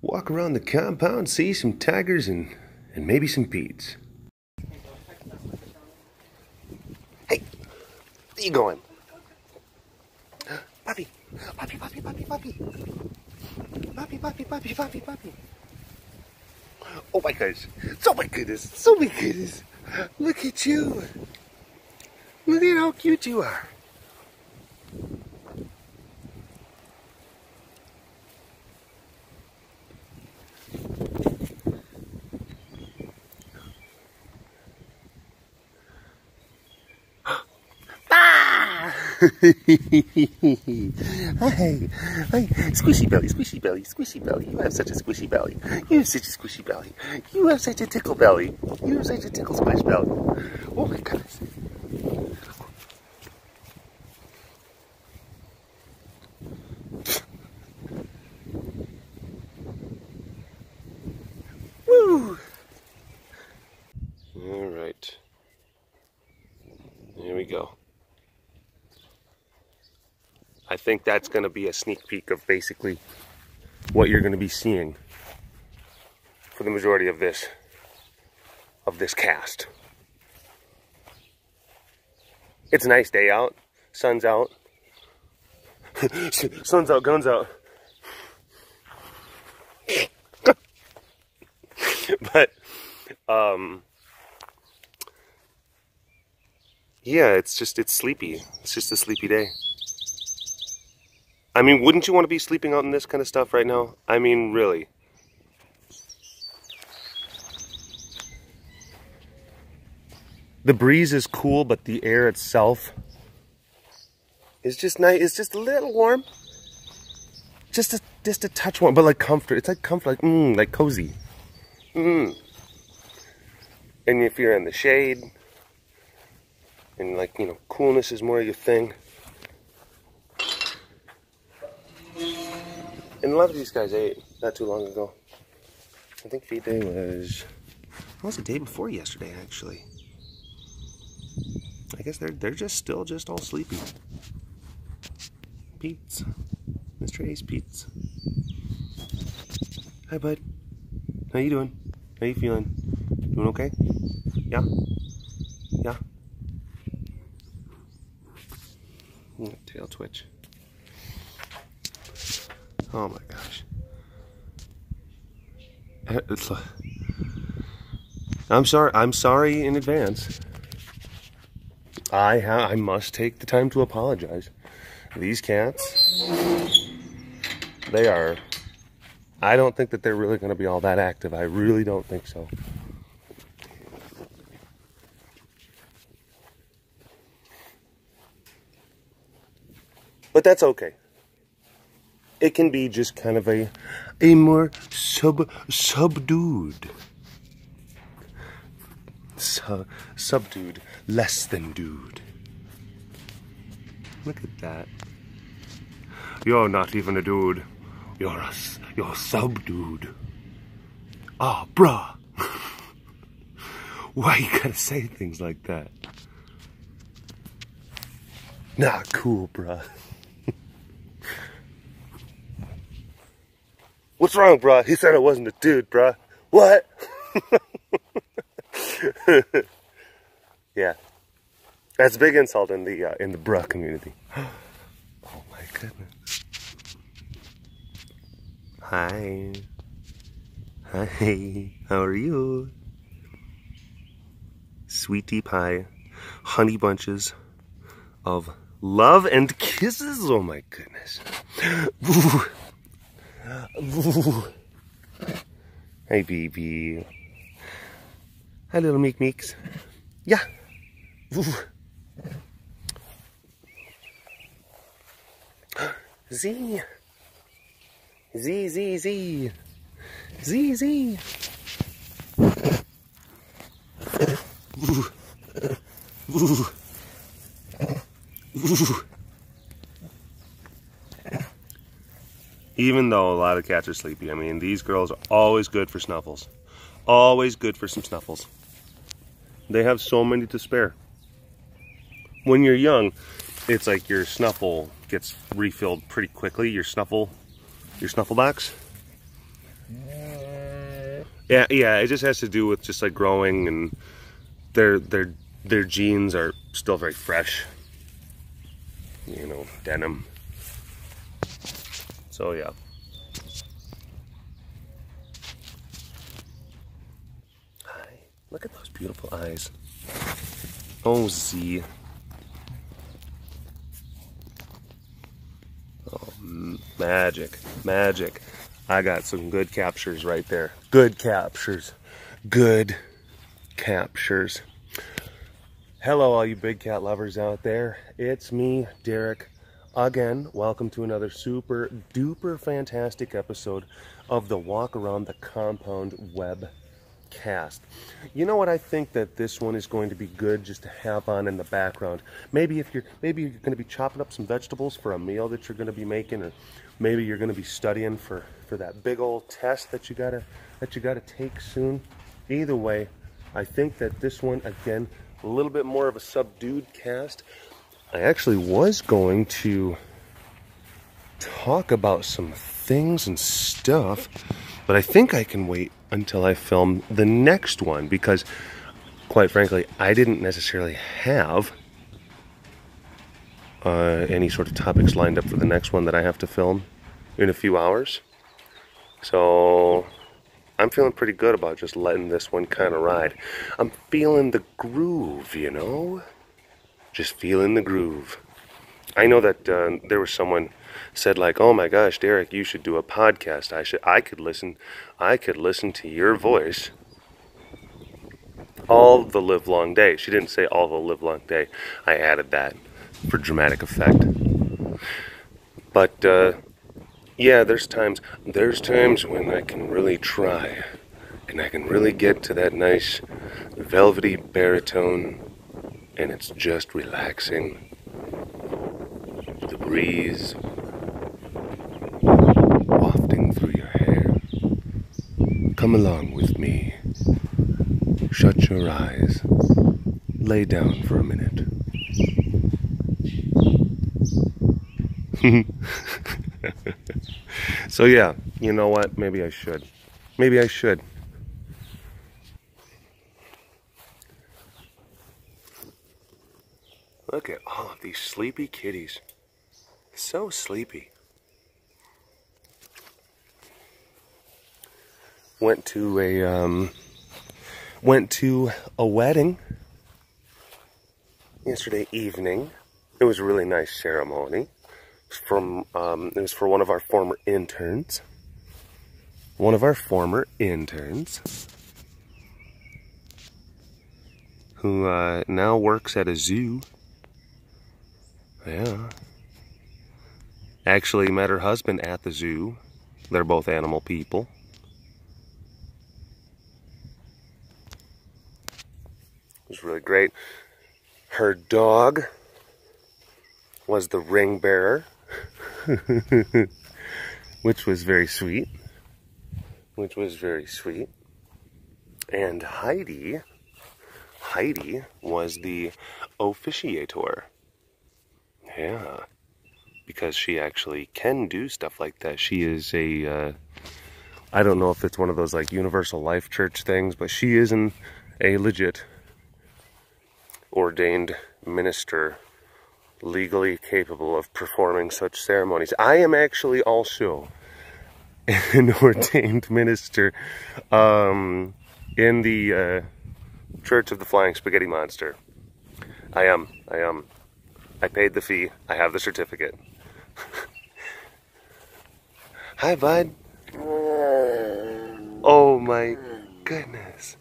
Walk around the compound, see some tigers and maybe some peats. Hey, where you going? Puppy, puppy, puppy, puppy, puppy. Puppy, puppy, puppy, puppy, puppy. Oh my gosh, oh my goodness, oh my goodness. Look at you. Look at how cute you are. Hi, hi, squishy belly, squishy belly, squishy belly. You have such a squishy belly. You have such a squishy belly. You have such a tickle belly. You have such a tickle squish belly. Oh my goodness. Woo! All right. Here we go. I think that's going to be a sneak peek of basically what you're going to be seeing for the majority of this cast. It's a nice day out. Sun's out. Sun's out, guns out. But yeah, it's sleepy. It's just a sleepy day. I mean, wouldn't you want to be sleeping out in this kind of stuff right now? I mean, really. The breeze is cool, but the air itself is just nice. It's just a little warm. Just a touch warm, but like comfort. It's like comfort, like cozy. And if you're in the shade, and like, you know, coolness is more your thing. And a lot of these guys ate not too long ago. I think feed day was the day before yesterday, actually. I guess they're just all sleepy. Pete's, Mr. Ace Pete's. Hi, bud. How you doing? How you feeling? Doing okay? Yeah. Yeah. Tail twitch. Oh my gosh. It's like, I'm sorry in advance. I must take the time to apologize. These cats, I don't think that they're really going to be all that active. I really don't think so. But that's okay. It can be just kind of a more subdued. Subdued, less than dude. Look at that. You're not even a dude. You're subdued. Oh, bruh. Why you gotta say things like that? Not cool, bruh. What's wrong, bruh? He said I wasn't a dude, bruh. What? Yeah, that's a big insult in the bruh community. Oh my goodness. Hi. Hi. How are you? Sweetie pie, honey bunches of love and kisses. Oh my goodness. Ooh. Ooh. Hey, baby. Hi, little meeks. Yeah. Ooh. Z. Z, Z, Z. Z, Z. Ooh. Ooh. Ooh. Even though a lot of cats are sleepy, I mean, these girls are always good for snuffles. Always good for some snuffles. They have so many to spare. When you're young, it's like your snuffle gets refilled pretty quickly, your snuffle box. Yeah, it just has to do with just like growing, and their genes are still very fresh. You know, denim. So yeah. Hi, look at those beautiful eyes. Oh, Z. Oh, magic, magic. I got some good captures right there. Good captures. Good captures. Hello, all you big cat lovers out there. It's me, Derek. Again, welcome to another super duper fantastic episode of the Walk Around the Compound webcast. You know what? I think that this one is going to be good just to have on in the background. Maybe you're going to be chopping up some vegetables for a meal that you're going to be making, or maybe you're going to be studying for that big old test that you gotta take soon. Either way, I think that this one, again, a little bit more of a subdued cast. I actually was going to talk about some things and stuff, but I think I can wait until I film the next one, because quite frankly, I didn't necessarily have any sort of topics lined up for the next one that I have to film in a few hours. So I'm feeling pretty good about just letting this one kind of ride. I'm feeling the groove, you know? Just feeling the groove. I know that there was someone said like, "Oh my gosh, Derek, you should do a podcast. I could listen to your voice all the livelong day." She didn't say all the livelong day. I added that for dramatic effect. But yeah, there's times when I can really try, and I can really get to that nice velvety baritone, and it's just relaxing. The breeze wafting through your hair. Come along with me. Shut your eyes. Lay down for a minute. So yeah, you know what? Maybe I should. Maybe I should. Look at all of these sleepy kitties. So sleepy. Went to a wedding yesterday evening. It was a really nice ceremony. It was for one of our former interns. One of our former interns, who now works at a zoo. Yeah. Actually met her husband at the zoo. They're both animal people. It was really great. Her dog was the ring bearer, which was very sweet. And Heidi was the officiator. Yeah, because she actually can do stuff like that. She is a, I don't know if it's one of those like Universal Life Church things, but she is a legit ordained minister, legally capable of performing such ceremonies. I am actually also an ordained minister in the Church of the Flying Spaghetti Monster. I am. I paid the fee. I have the certificate. Hi, bud. Oh my goodness.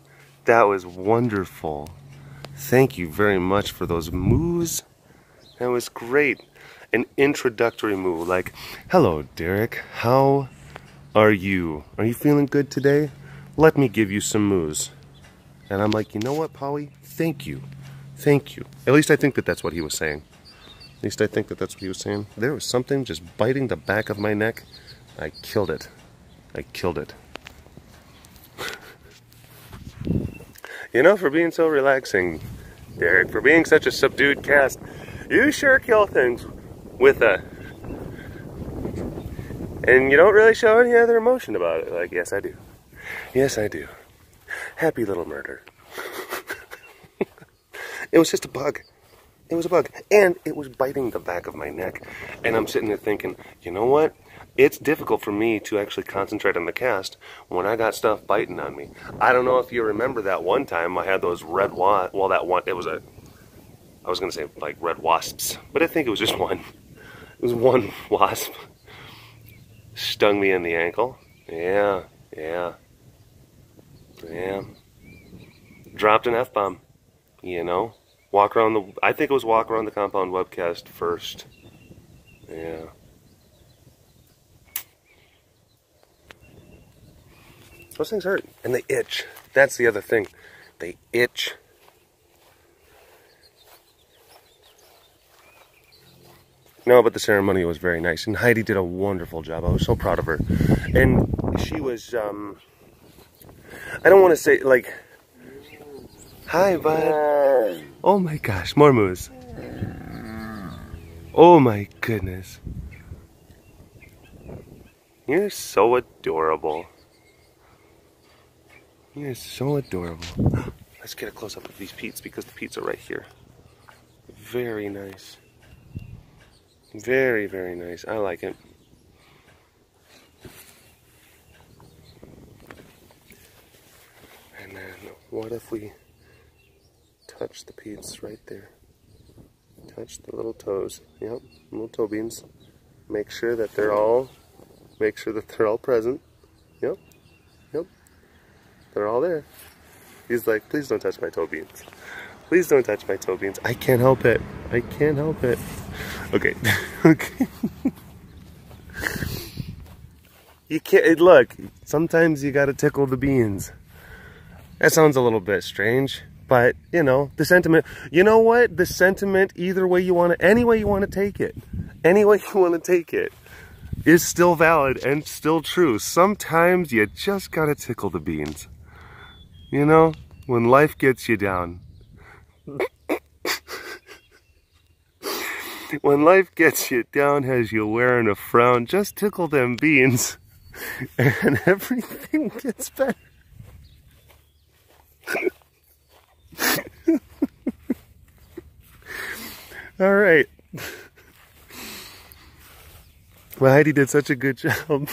That was wonderful. Thank you very much for those moos. That was great. An introductory moo, like, "Hello, Derek. How are you? Are you feeling good today? Let me give you some moos." And I'm like, you know what, Polly? Thank you. Thank you. At least I think that that's what he was saying. At least I think that that's what he was saying. There was something just biting the back of my neck. I killed it. I killed it. You know, for being so relaxing, Derek, for being such a subdued cast, you sure kill things with a... And you don't really show any other emotion about it. Like, yes, I do. Yes, I do. Happy little murder. It was just a bug. It was a bug. And it was biting the back of my neck. And I'm sitting there thinking, you know what? It's difficult for me to actually concentrate on the cast when I got stuff biting on me. I don't know if you remember that one time I had those red wasps. Well, that one, it was a, I was going to say like red wasps, but I think it was just one. It was one wasp. Stung me in the ankle. Yeah. Dropped an F-bomb, you know. Walk around the, I think it was walk around the compound webcast first. Yeah. Those things hurt, and they itch. That's the other thing. They itch. No, but the ceremony was very nice, and Heidi did a wonderful job. I was so proud of her. And she was, I don't want to say, like, hi, bud. Oh my gosh, more moose. Oh my goodness. You're so adorable. You're so adorable. Let's get a close-up of these peats because the peats are right here. Very nice. Very, very nice. I like it. And then what if we touch the peats right there? Touch the little toes. Yep, little toe beans. Make sure that they're all present. Yep. They're all there. He's like, please don't touch my toe beans. Please don't touch my toe beans. I can't help it. I can't help it. Okay. Okay. You can't, look, sometimes you gotta tickle the beans. That sounds a little bit strange, but, you know, the sentiment, you know what? The sentiment, either way you want to, any way you want to take it, any way you want to take it, is still valid and still true. Sometimes you just gotta tickle the beans. You know, when life gets you down. When life gets you down, has you wearing a frown, just tickle them beans and everything gets better. All right. Well, Heidi did such a good job.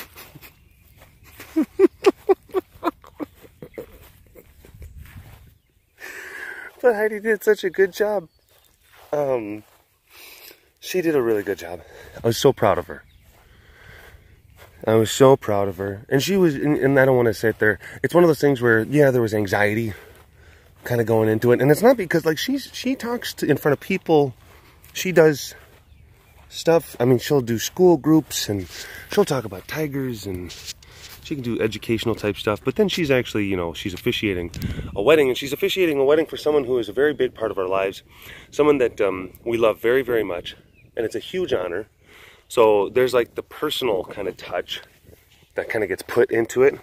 But Heidi did such a good job. She did a really good job. I was so proud of her. I was so proud of her. And she was, and I don't want to sit there. It's one of those things where, yeah, there was anxiety kind of going into it. And it's not because, like, she talks in front of people. She does stuff. I mean, she'll do school groups and she'll talk about tigers and she can do educational type stuff. But then she's actually, you know, she's officiating a wedding, and she's officiating a wedding for someone who is a very big part of our lives. Someone that we love very, very much. And it's a huge honor. So there's like the personal kind of touch that kind of gets put into it.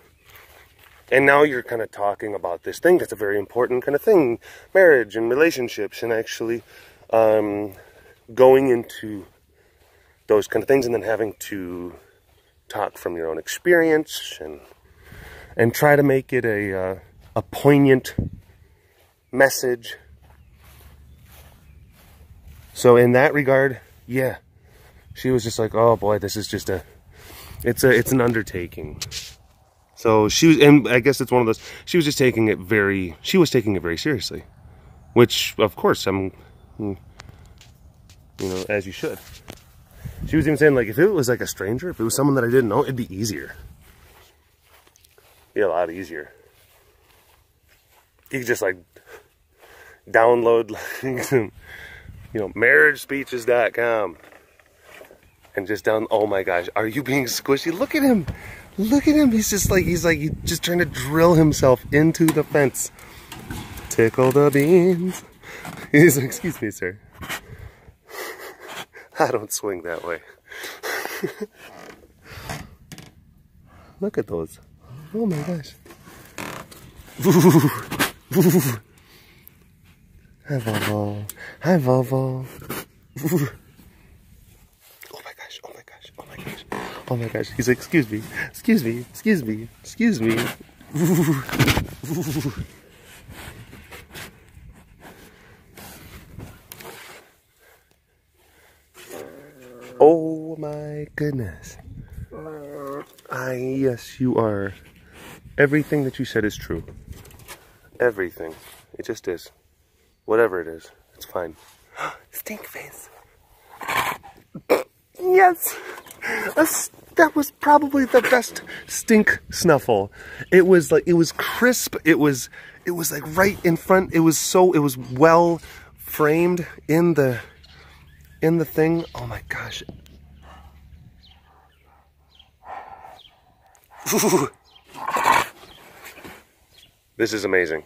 And now you're kind of talking about this thing that's a very important kind of thing. Marriage and relationships, and actually going into those kind of things, and then having to talk from your own experience and try to make it a poignant message. So in that regard, yeah, she was just like, oh boy, this is just it's an undertaking. So she was, and I guess it's one of those, she was taking it very seriously, which of course you know, as you should. She was even saying, like, if it was like a stranger, if it was someone that I didn't know, it'd be easier. Be a lot easier. You could just like download, like, you know, marriagespeeches.com and just oh my gosh, are you being squishy? Look at him. Look at him. He's just he's just trying to drill himself into the fence. Tickle the beans. He's like, excuse me, sir. I don't swing that way. Look at those. Oh my gosh. Hi, Volvo. Hi, Volvo. Oh my gosh, oh my gosh, oh my gosh. Oh my gosh. He's like, excuse me, excuse me, excuse me, excuse me. Oh my goodness. Yes, you are. Everything that you said is true. Everything. It just is. Whatever it is, it's fine. Stink face. Yes! That was probably the best stink snuffle. It was like, it was crisp. It was like right in front. It was well framed in the thing. Oh my gosh. This is amazing.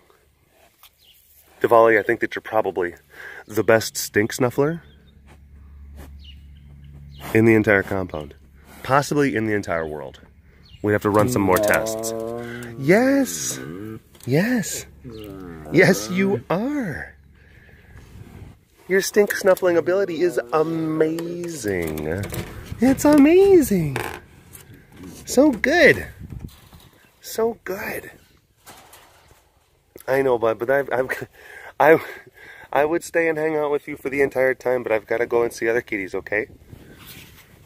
Diwali, I think that you're probably the best stink snuffler in the entire compound. Possibly in the entire world. We'd have to run some more tests. Yes! Yes! Yes, you are! Your stink snuffling ability is amazing. It's amazing! So good! So good! I know, bud, but I would stay and hang out with you for the entire time, but I've got to go and see other kitties, okay?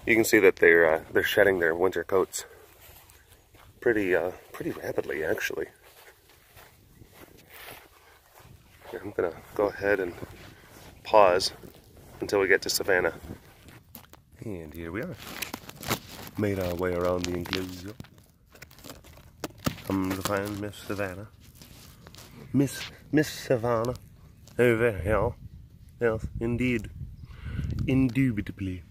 You can see that they're shedding their winter coats pretty rapidly, actually. I'm gonna go ahead and pause until we get to Savannah. And here we are. Made our way around the enclosure. Come to find Miss Savannah. Miss Savannah over here. Yes, indeed. Indubitably.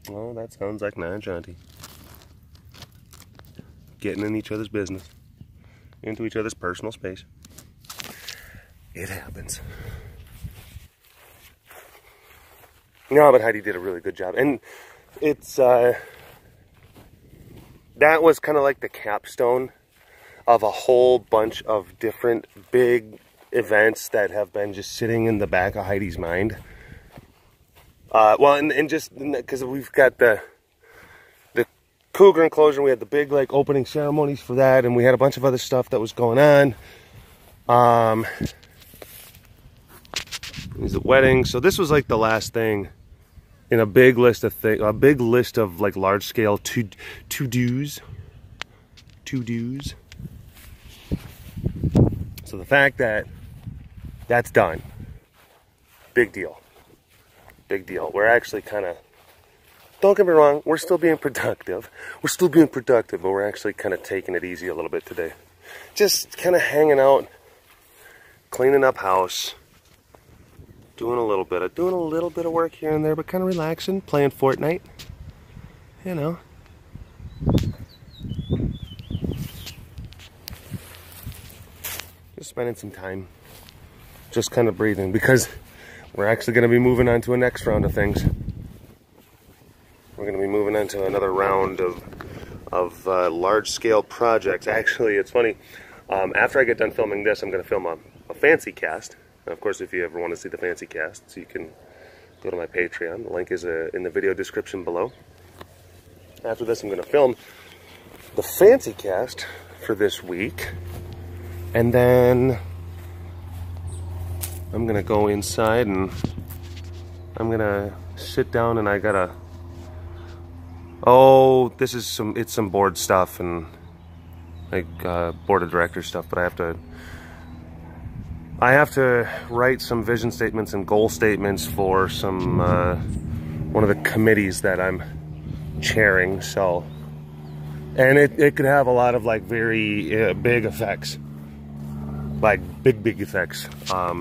Oh, that sounds like Nine Shanty. Getting in each other's business. Into each other's personal space. It happens. No, but Heidi did a really good job. And it's, that was kind of like the capstone of a whole bunch of different big events that have been just sitting in the back of Heidi's mind. Well, and just because we've got the cougar enclosure, we had the big like opening ceremonies for that, and we had a bunch of other stuff that was going on. There's the wedding. So this was like the last thing in a big list of things, a big list of like large scale to-dos. So the fact that that's done, big deal. Big deal. We're actually kind of, don't get me wrong, we're still being productive. But we're actually kind of taking it easy a little bit today. Just kind of hanging out, cleaning up house, doing a little bit of work here and there, but kind of relaxing, playing Fortnite, you know. Just spending some time, just kind of breathing, because we're actually going to be moving on to a next round of things. We're going to be moving on to another round of large-scale projects. Actually, it's funny. After I get done filming this, I'm going to film a fancy cast. Now, of course, if you ever want to see the fancy cast, so you can go to my Patreon. The link is in the video description below. After this, I'm going to film the fancy cast for this week. And then I'm gonna go inside and I'm gonna sit down, and I gotta, it's some board stuff and like board of directors stuff, but I have to write some vision statements and goal statements for some one of the committees that I'm chairing. So, and it could have a lot of like very big effects. Like big effects,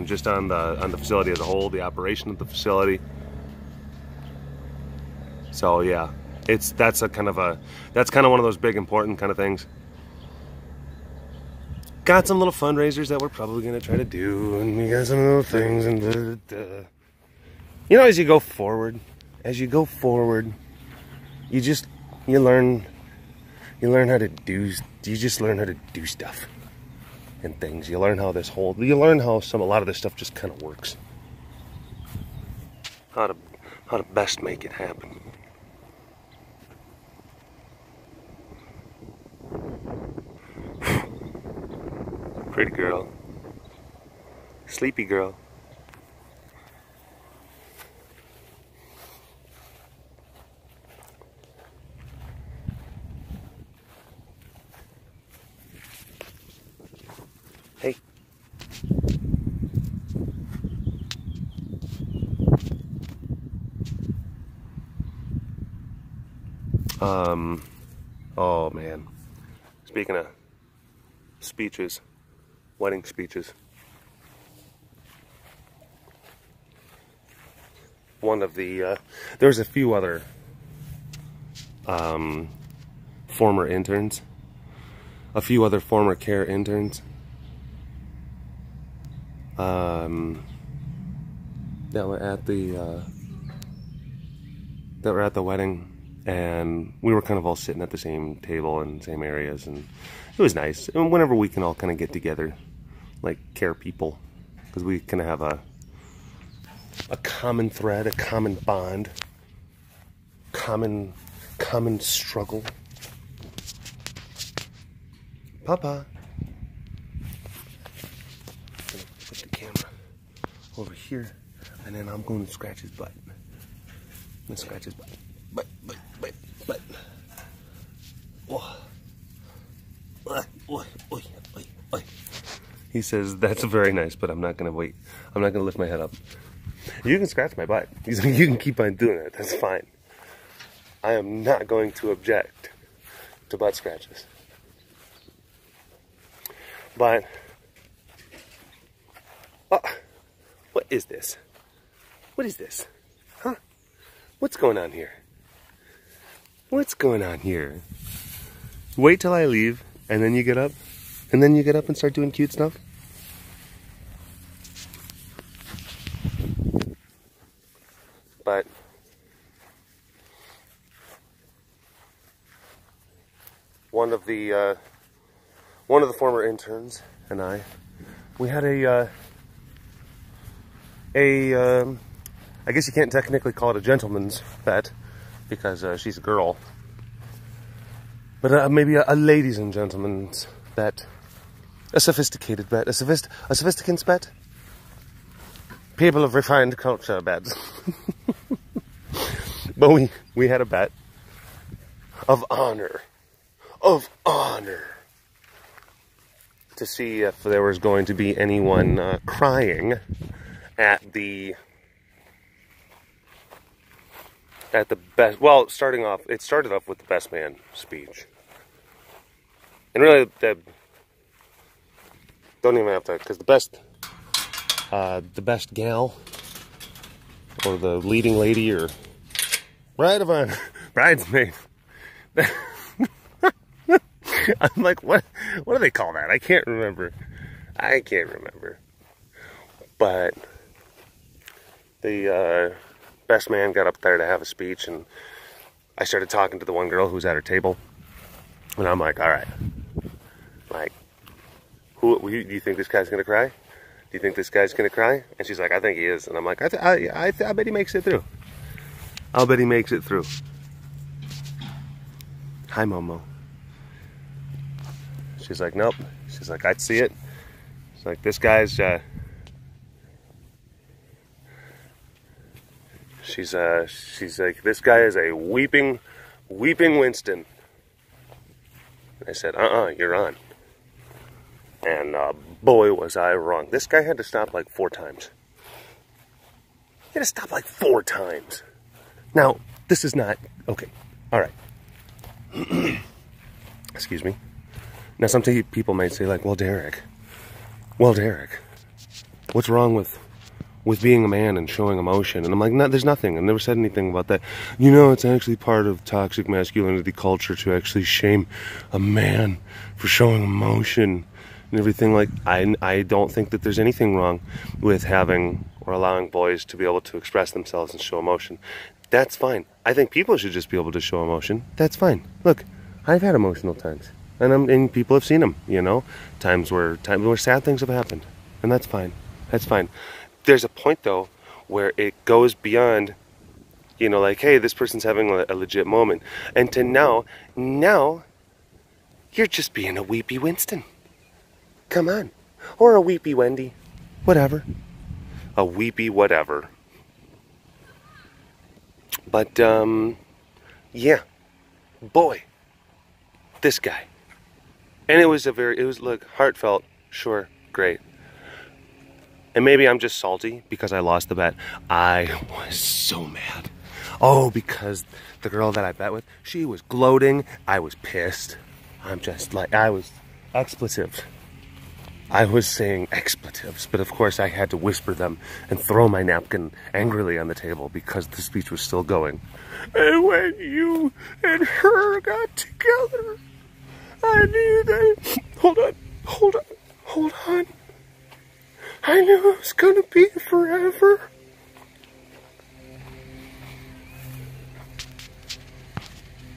just on the facility as a whole, the operation of the facility. So yeah, that's kind of one of those big important kind of things. Got some little fundraisers that we're probably gonna try to do, and we got some little things, and you know, as you go forward, you learn how to do stuff. And things. You learn how a lot of this stuff just kind of works. How to best make it happen. Pretty girl. Sleepy girl. Hey. Oh man. Speaking of speeches, wedding speeches. One of the, there's a few other former interns, a few other former care interns that were at the wedding, and we were kind of all sitting at the same table in the same areas, and it was nice. And whenever we can all kind of get together, like care people, because we kind of have a common thread, a common bond, common struggle. Papa. I'm gonna put the camera over here, and then I'm going to scratch his butt. I'm gonna scratch his butt. Butt. Oh. He says, that's very nice, but I'm not gonna wait. I'm not gonna lift my head up. You can scratch my butt. He's like, you can keep on doing it. That's fine. I am not going to object to butt scratches. But, what is this? What is this? Huh? What's going on here? What's going on here? Wait till I leave, and then you get up? And then you get up and start doing cute stuff? But one of the former interns and I, we had I guess you can't technically call it a gentleman's bet because she's a girl, but maybe a ladies and gentlemen's bet, a sophisticated bet, a sophisticant's bet. People of refined culture bets. But we had a bet of honor, to see if there was going to be anyone crying at the best. Well, it started off with the best man speech, and really, don't even have to, because the best gal, or the leading lady, or bride of honor, bridesmaid. I'm like, what do they call that? I can't remember. But the best man got up there to have a speech, and I started talking to the one girl who was at her table, and I'm like, all right, like, do you think this guy's gonna cry? Do you think this guy's gonna cry? And she's like, I think he is. And I'm like, I bet he makes it through. I'll bet he makes it through. Hi, Momo. She's like, nope. She's like, I'd see it. She's like, this guy's, she's like, this guy is a weeping Winston. I said, you're on. And boy, was I wrong. This guy had to stop like 4 times. He had to stop like 4 times. Now, this is not... Okay, all right. Excuse me. Now, some people might say, like, well, Derek, what's wrong with being a man and showing emotion? And I'm like, no, there's nothing. I never said anything about that. You know, it's actually part of toxic masculinity culture to actually shame a man for showing emotion and everything. Like, I don't think that there's anything wrong with having or allowing boys to be able to express themselves and show emotion. That's fine. I think people should just be able to show emotion. That's fine. Look, I've had emotional times, and people have seen them. You know, times where sad things have happened, and that's fine. That's fine. There's a point though where it goes beyond, you know, like, hey, this person's having a legit moment, and to now you're just being a weepy Winston. Come on, Or a weepy Wendy. Whatever. A weepy whatever. But, yeah. Boy. This guy. And it was look, heartfelt. Sure. Great. And maybe I'm just salty because I lost the bet. I was so mad. Oh, because the girl that I bet with, she was gloating. I was pissed. I'm just like, I was expletives. I was saying expletives, but of course I had to whisper them and throw my napkin angrily on the table because the speech was still going. And when you and her got together, I knew that... Hold on. I knew it was gonna be forever.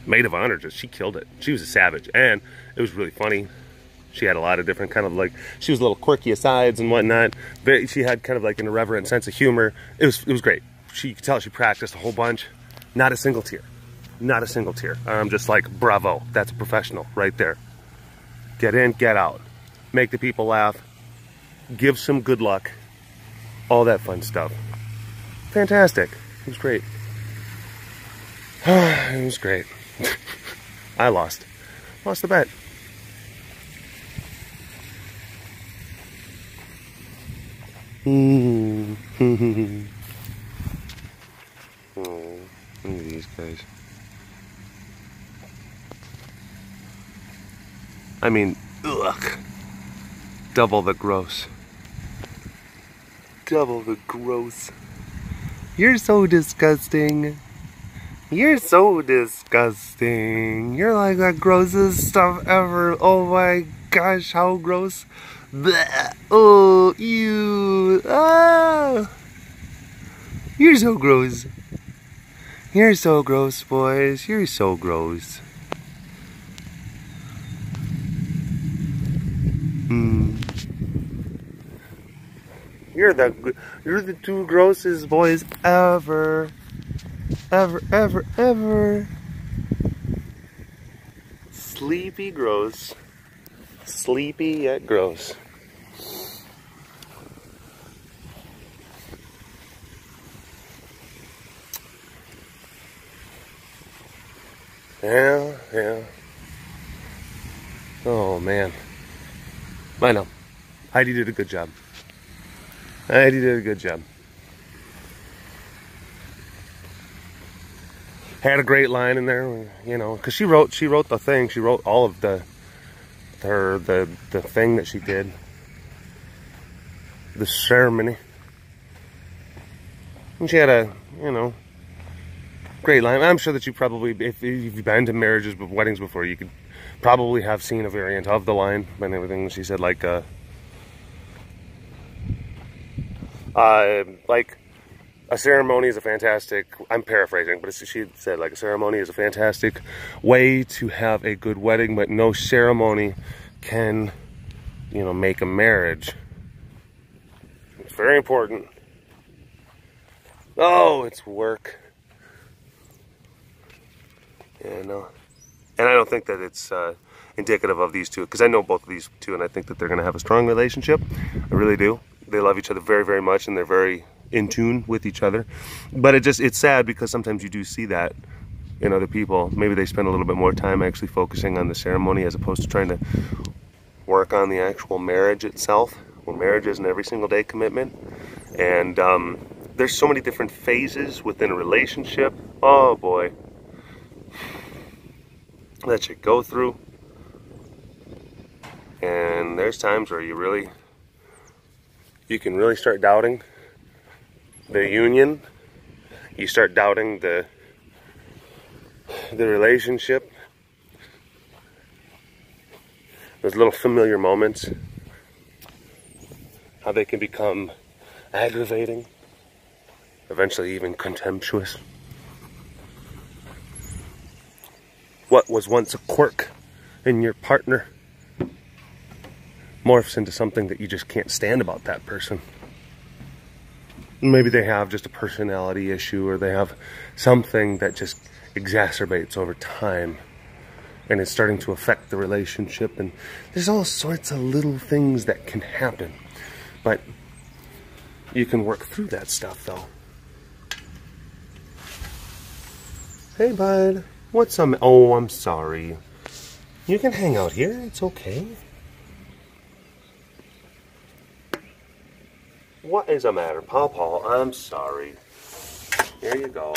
Maid of honor, she killed it. She was a savage, and it was really funny. She had a lot of different kind of like, she was a little quirky asides and whatnot. She had kind of like an irreverent sense of humor. It was great. You could tell she practiced a whole bunch. Not a single tear. Not a single tear. I'm just like, bravo. That's a professional right there. Get in, get out. Make the people laugh. Give some good luck. All that fun stuff. Fantastic. It was great. It was great. I lost. Lost the bet. Oh, look at these guys. I mean, ugh. Double the gross. Double the gross. You're so disgusting. You're so disgusting. You're like the grossest stuff ever. Oh my gosh, how gross. Blech. Oh, ew. Ah. You're so gross. You're so gross, boys. You're so gross. You're the two grossest boys ever. Ever. Sleepy gross. Sleepy yet gross. Yeah. Oh man. I know. Heidi did a good job. Heidi did a good job. Had a great line in there, you know, because she wrote the thing. She wrote all of the thing that she did. The ceremony. And she had a, you know, great line. I'm sure that you probably, if you've been to marriages, weddings before, you could probably have seen a variant of the line and everything. She said like a ceremony is a fantastic, I'm paraphrasing, but she said like a ceremony is a fantastic way to have a good wedding, but no ceremony can, you know, make a marriage. It's very important. Oh, it's work. Yeah, no. And I don't think that it's indicative of these two, because I know both of these two, and I think that they're going to have a strong relationship. I really do. They love each other very, very much, and they're very in tune with each other. But it's sad because sometimes you do see that in other people. Maybe they spend a little bit more time actually focusing on the ceremony as opposed to trying to work on the actual marriage itself. Well, marriage is an every single day commitment. And there's so many different phases within a relationship. Oh boy. That you go through. And there's times where you can really start doubting the union. You start doubting the relationship. Those little familiar moments, how they can become aggravating, eventually even contemptuous. What was once a quirk in your partner morphs into something that you just can't stand about that person. Maybe they have just a personality issue, or they have something that just exacerbates over time. and it's starting to affect the relationship, and there's all sorts of little things that can happen. But you can work through that stuff, though. Hey, bud. What's up? Oh, I'm sorry. You can hang out here. It's okay. What is the matter, Paw? I'm sorry. There you go.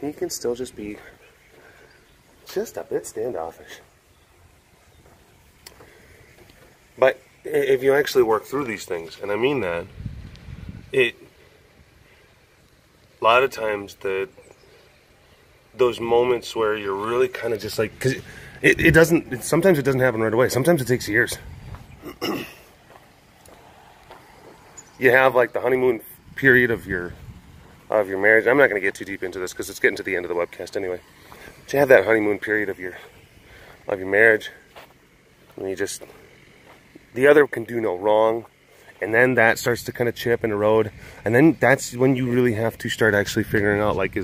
He can still just be just a bit standoffish. But if you actually work through these things, and I mean that, a lot of times those moments where you're really kind of just like, because sometimes it doesn't happen right away. Sometimes it takes years. You have like the honeymoon period of your marriage. I'm not going to get too deep into this because it's getting to the end of the webcast anyway. But you have that honeymoon period of your marriage, and the other can do no wrong, and then that starts to kind of chip and erode, and then that's when you really have to start actually figuring out, like,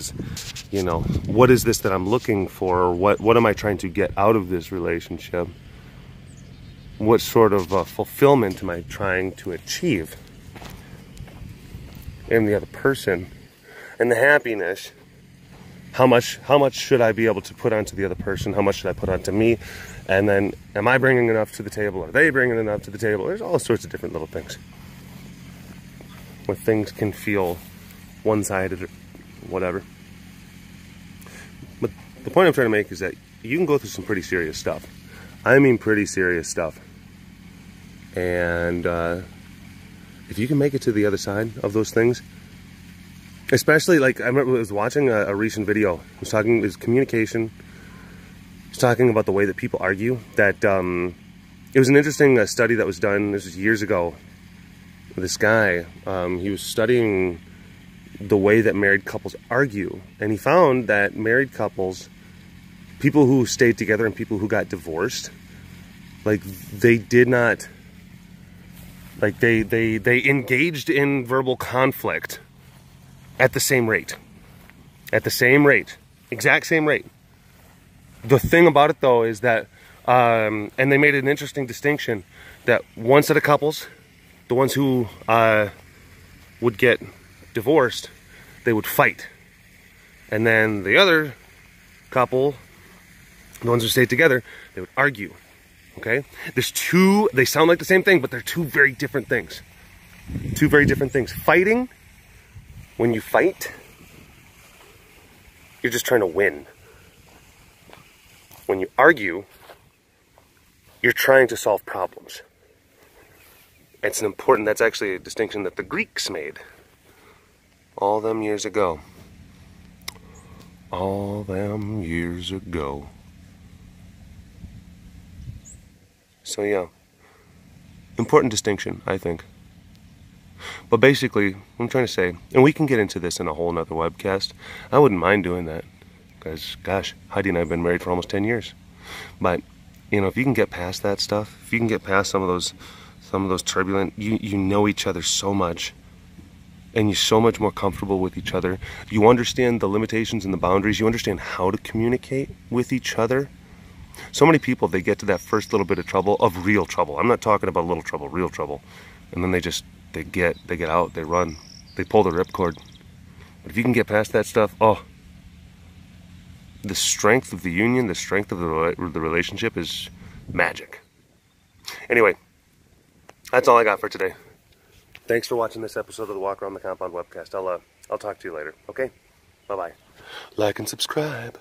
what is this that I'm looking for, or what am I trying to get out of this relationship? What sort of fulfillment am I trying to achieve in the other person? And the happiness, how much should I be able to put onto the other person? How much should I put onto me? And then, am I bringing enough to the table? Are they bringing enough to the table? There's all sorts of different little things where things can feel one-sided or whatever. But the point I'm trying to make is that you can go through some pretty serious stuff. I mean pretty serious stuff. And if you can make it to the other side of those things, especially, like, I remember I was watching a recent video. It was communication. It was talking about the way that people argue. That it was an interesting study that was done. This was years ago. This guy, he was studying the way that married couples argue, and he found that married couples, people who stayed together and people who got divorced, like, they did not, like, they engaged in verbal conflict at the same rate. At the same rate. Exact same rate. The thing about it, though, is that, and they made an interesting distinction, that one set of couples, the ones who would get divorced, they would fight. And then the other couple, the ones who stayed together, they would argue. Okay? There's two, they sound like the same thing, but they're two very different things. Two very different things. Fighting, when you fight, you're just trying to win. When you argue, you're trying to solve problems. That's actually a distinction that the Greeks made all them years ago. All them years ago. So yeah, important distinction, I think. But basically, what I'm trying to say, and we can get into this in a whole nother webcast. I wouldn't mind doing that, because, gosh, Heidi and I have been married for almost 10 years. But, if you can get past that stuff, if you can get past some of those turbulent, you know each other so much, and you're so much more comfortable with each other. You understand the limitations and the boundaries. You understand how to communicate with each other. So many people, they get to that first little bit of trouble, of real trouble. I'm not talking about little trouble, real trouble. And then they get out, they run, they pull the ripcord. But if you can get past that stuff, oh, the strength of the union, the strength of the relationship is magic. Anyway, that's all I got for today. Thanks for watching this episode of the Walk Around the Compound webcast. I'll talk to you later, okay? Bye-bye. Like and subscribe.